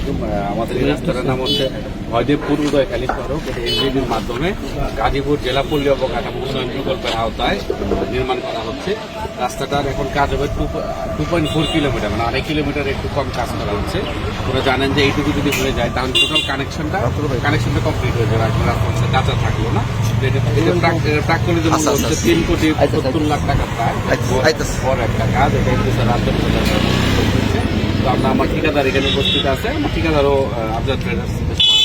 আলাইকুম। আমাদের এই রাস্তাটার নাম হচ্ছে ভয়দেবপুর উদয়খালী সড়ক। এটা এনজিডির মাধ্যমে গাজীপুর জেলা পল্লী অবকাঠামো উন্নয়ন প্রকল্পের আওতায় নির্মাণ করা হচ্ছে। রাস্তাটার এখন কাজ হবে 2.4 কিলোমিটার, মানে 2.5 কিলোমিটার একটু কম কাজ করা হচ্ছে। আপনারা জানেন যে এইটুকু যদি হয়ে যায় তাহলে টোটাল কানেকশনটা কমপ্লিট হয়ে যাবে, রাস্তা কাঁচা থাকলো না। প্রাক্কলিত মূল্য হচ্ছে 3,70,00,000 টাকা প্রায় বড় একটা কাজ। এটা কিন্তু রাজ্য সরকার করতেছে। তো আমার ঠিকাদার এখানে উপস্থিত আছে। আমার ঠিকাদারও আফজাল ট্রেডার্স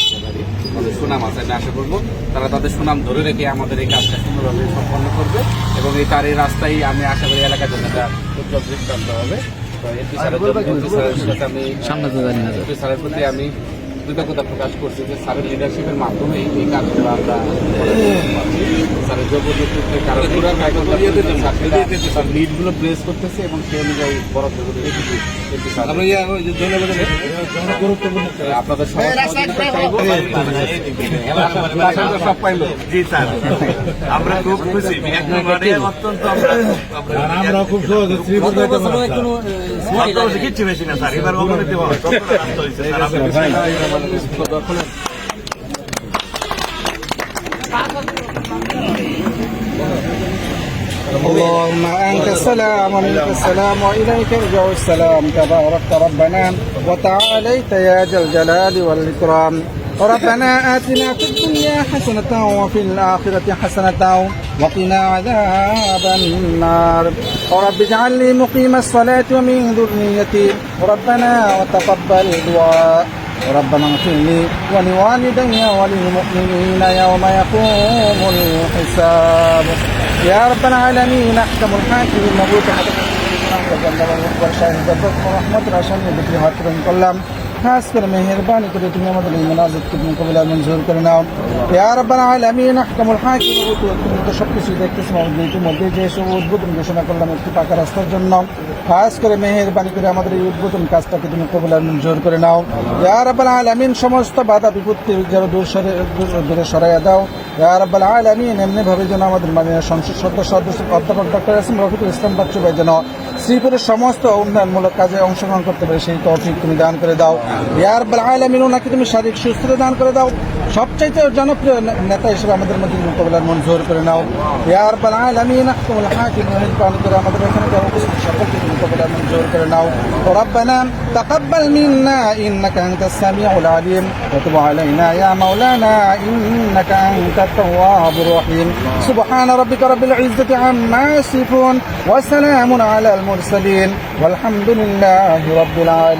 ঠিকাদারি, তাদের সুনাম আছে। আমি আশা করবো তারা তাদের সুনাম ধরে রেখে আমাদের এই কাজটা সুন্দরভাবে সম্পন্ন করবে এবং এই তার এই রাস্তায় আমি আশা করি এলাকার জন্য একটা উজ্জ্বল দৃষ্টান্ত হবে। তো এমপি স্যারের প্রতি আমি কৃতজ্ঞতা প্রকাশ করছি যে স্যারের লিডারশিপের মাধ্যমে এই কাজগুলো আমরা স্যারের যোগ্যতার কারণে লিডগুলো প্লেস করতেছে এবং সেই অনুযায়ী বরাদ্দ করে রেখেছি। আপনাদের সব পাইল। জি স্যার, আমরা খুব খুশি, অত্যন্ত আমরা খুব কিচ্ছু বেশি না স্যার। এবার اللهم أنت السلام ومنك السلام وإليك يرجع السلام تبارك ربنا وتعاليت يا ذا الجلال والإكرام. ربنا آتنا في الدنيا حسنة وفي الآخرة حسنة وقنا عذاب النار. رب اجعلني مقيم الصلاة ومن ذريتي ربنا وتقبل دعاء. ربنا اغفر لي ولوالدي وللمؤمنين يوم يقوم الحساب. يا رب العالمين احكم الحاكم المبعوث রহমত রাশন বিক্রি হাত করলাম। খাস করে মেহেরবানি করে তুমি আমাদের এই মোনাজাতকে তুমি কবুল মঞ্জুর করে নাও। ইয়া রাব্বাল আলামিন আহকামুল হাকিম, তুমি তো সবকিছু দেখতেছো। ইতিমধ্যে যে সব উদ্বোধন ঘোষণা করলাম একটি পাকা রাস্তার জন্য, খাস করে মেহেরবানি করে আমাদের এই উদ্বোধন কাজটাকে তুমি কবুল মঞ্জুর করে নাও। ইয়া রাব্বাল আলামিন সমস্ত বাধা বিপত্তি যেন দূরে সরাইয়া দাও। ইয়া রাব্বাল আলামিন এমনি ভাবে যেন আমাদের মাননীয় সংসদ সদস্য অধ্যাপক doctor S M Rafiqul Islam Bachchu ভাই যেন শ্রীপুরের সমস্ত উন্নয়নমূলক কাজে অংশগ্রহণ করতে পারে সেই তৌফিক তুমি দান করে দাও। ইয়া রাব্বাল আলামিন ওনাকে তুমি শারীরিক সুস্থতা দান করে দাও। সবচাইতে জনপ্রিয় নেতা হিসেবে আমাদের মধ্যে মোকাবিলার মঞ্জুর করে নাও। ইয়া রাব্বাল আলামিন আহকামুল হাকিম মেহেরবানি করে আমাদের এখানে যারা উপস্থিত সকলকে তুমি মোকাবিলার মঞ্জুর করে নাও। রব্বানা তাকাব্বাল মিন্না ইন্নাকা আনতাস সামিউল আলিম ওয়া তুব আলাইনা ইয়া মাওলানা ইন্নাকা আনতাত তাওয়াবুর রহিম। সুবহান রাব্বিকা রাব্বিল ইজ্জাতি আম্মা ইয়াসিফুন ওয়া সালামুন আলাল মুরসালিন ওয়ালহামদুলিল্লাহি রাব্বিল আলামিন।